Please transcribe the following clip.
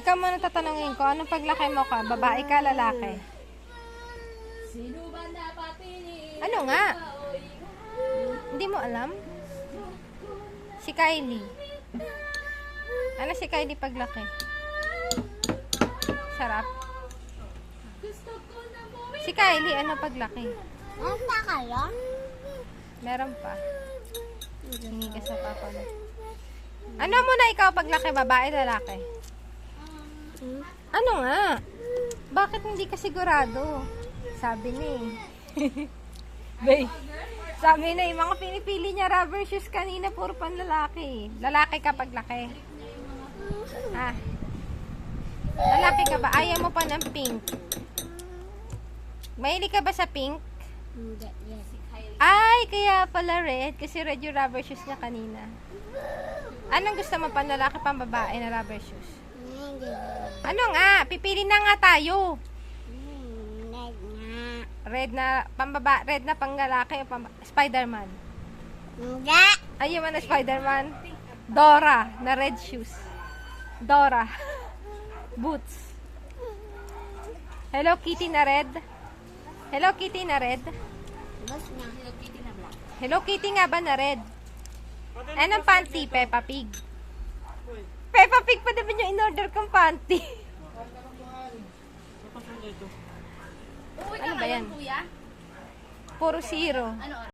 Ikaw muna tatanungin ko, anong paglaki mo ka? Babae ka, lalaki? Ano nga? Hindi mo alam? Si Kylie. Ano si Kylie paglaki? Sarap. Si Kylie, ano paglaki? Nasa kayo? Meron pa. Hingi ka sa papa mo. Ano muna ikaw paglaki? Babae, lalaki? Ano nga? Bakit hindi ka sigurado? Sabi ni. Bay. Sabi na yung mga pinipili niya rubber shoes kanina puro panlalaki. Lalaki ka paglaki. Ah. Lalaki ka ba? Ayaw mo pa ng pink. Mahilig ka ba sa pink? Yes. Ay, kaya pala red. Kasi red yung rubber shoes niya kanina. Anong gusto mo, panlalaki pang babae na rubber shoes? Ano nga? Pipili na nga tayo. Red na pambaba, red na panglalaki o Spider-Man. Hindi. Ayun man na Spider-Man. Dora na red shoes. Dora. Boots. Hello Kitty na red. Hello Kitty na red. Boss na. Hello Kitty na black. Hello Kitty nga ba na red? Anong panty? Peppa Pig. Peppa Pig pa naman yung in-order kong panty. Ano ba yan? Puro zero.